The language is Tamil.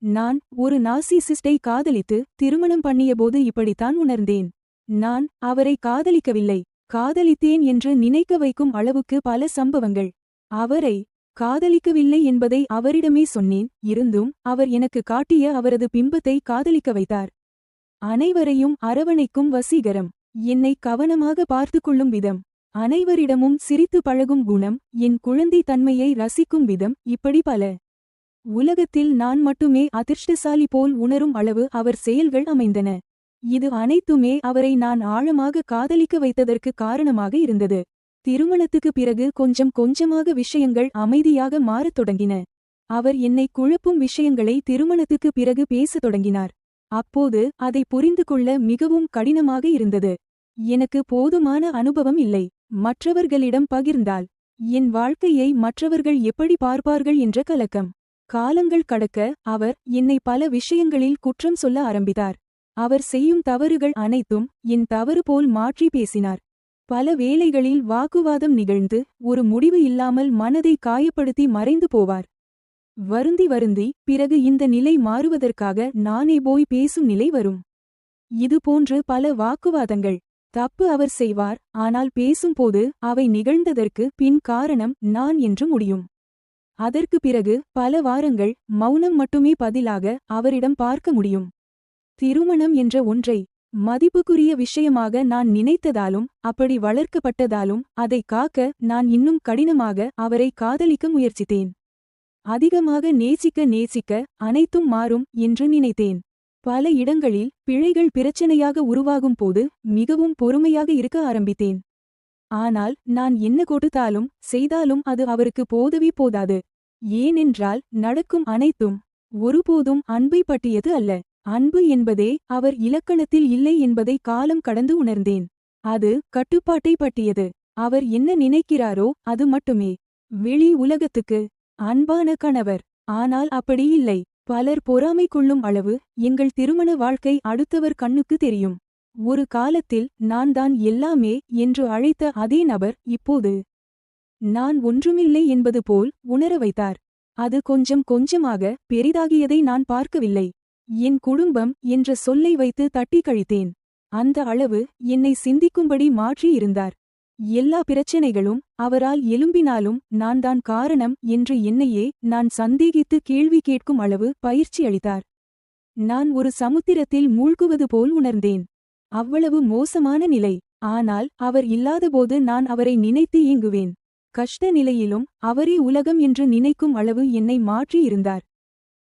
நான் ஒரு நார்சிசிஸ்டை காதலித்து திருமணம் பண்ணியபோது இப்படித்தான் உணர்ந்தேன். நான் அவரை காதலிக்கவில்லை, காதலித்தேன் என்று நினைக்க வைக்கும் அளவுக்கு பல சம்பவங்கள். அவரை காதலிக்கவில்லை என்பதை அவரிடமே சொன்னேன். இருந்தும் அவர் எனக்கு காட்டிய அவரது பிம்பத்தை காதலிக்க வைத்தார். அனைவரையும் அரவணைக்கும் வசீகரம், என்னை கவனமாக பார்த்துக்கொள்ளும் விதம், அனைவரிடமும் சிரித்து பழகும் குணம், என் குழந்தை தன்மையை ரசிக்கும் விதம், இப்படி பல. உலகத்தில் நான் மட்டுமே அதிர்ஷ்டசாலி போல் உணரும் அளவு அவர் செயல்கள் அமைந்தன. இது அனைத்துமே அவரை நான் ஆழமாக காதலிக்க வைத்ததற்கு காரணமாக இருந்தது. திருமணத்துக்கு பிறகு கொஞ்சம் கொஞ்சமாக விஷயங்கள் அமைதியாக மாறத் தொடங்கின. அவர் என்னை குழப்பும் விஷயங்களை திருமணத்துக்கு பிறகு பேசத் தொடங்கினார். அப்போது அதை புரிந்து கொள்ள மிகவும் கடினமாக இருந்தது. எனக்கு போதுமான அனுபவம் இல்லை. மற்றவர்களிடம் பகிர்ந்தால் என் வாழ்க்கையை மற்றவர்கள் எப்படி பார்ப்பார்கள் என்ற கலக்கம். காலங்கள் கடக்க அவர் என்னை பல விஷயங்களில் குற்றம் சொல்ல ஆரம்பித்தார். அவர் செய்யும் தவறுகள் அனைத்தும் என் தவறு போல் மாற்றி பேசினார். பல வேளைகளில் வாக்குவாதம் நிகழ்ந்து ஒரு முடிவு இல்லாமல் மனதை காயப்படுத்தி மறைந்து போவார். வருந்தி வருந்தி பிறகு இந்த நிலை மாறுவதற்காக நானே போய் பேசும் நிலை வரும். இதுபோன்று பல வாக்குவாதங்கள். தப்பு அவர் செய்வார், ஆனால் பேசும்போது அவை நிகழ்ந்ததற்கு பின் காரணம் நான் என்று முடியும். அதற்கு பிறகு பல வாரங்கள் மௌனம் மட்டுமே பதிலாக அவரிடம் பார்க்க முடியும். திருமணம் என்ற ஒன்றை மதிப்புக்குரிய விஷயமாக நான் நினைத்ததாலும் அப்படி வளர்க்கப்பட்டதாலும் அதை காக்க நான் இன்னும் கடினமாக அவரை காதலிக்க முயற்சித்தேன். அதிகமாக நேசிக்க அனைத்தும் மாறும் என்று நினைத்தேன். பல இடங்களில் பிழைகள் பிரச்சனையாக உருவாகும் போது மிகவும் பொறுமையாக இருக்க ஆரம்பித்தேன். ஆனால் நான் என்ன கொடுத்தாலும் செய்தாலும் அது அவருக்கு போதவே போதாது. ஏனென்றால் நடக்கும் அனைத்தும் ஒருபோதும் அன்பை பற்றியது அல்ல. அன்பு என்பதே அவர் இலக்கணத்தில் இல்லை என்பதை காலம் கடந்து உணர்ந்தேன். அது கட்டுப்பாட்டை பற்றியது. அவர் என்ன நினைக்கிறாரோ அது மட்டுமே வெளி உலகத்துக்கு அன்பான கணவர். ஆனால் அப்படி இல்லை. பலர் பொறாமை கொள்ளும் அளவு எங்கள் திருமண வாழ்க்கை அடுத்தவர் கண்ணுக்கு தெரியும். ஒரு காலத்தில் நான் தான் எல்லாமே என்று அழைத்த அதே நபர் இப்போது நான் ஒன்றுமில்லை என்பது போல் உணர வைத்தார். அது கொஞ்சம் கொஞ்சமாக பெரிதாகியதை நான் பார்க்கவில்லை. என் குடும்பம் என்ற சொல்லை வைத்து தட்டி கழித்தேன். அந்த அளவு என்னை சிந்திக்கும்படி மாற்றி இருந்தார். எல்லா பிரச்சனைகளும் அவரால் எழும்பினாலும் நான் தான் காரணம் என்று என்னையே நான் சந்தேகித்து கேள்வி கேட்கும் அளவு பயிற்சி அளித்தார். நான் ஒரு சமுத்திரத்தில் மூழ்குவது போல் உணர்ந்தேன். அவ்வளவு மோசமான நிலை. ஆனால் அவர் இல்லாதபோது நான் அவரை நினைத்து ஏங்குவேன். கஷ்ட நிலையிலும் அவரே உலகம் என்று நினைக்கும் அளவு என்னை மாற்றி இருந்தார்.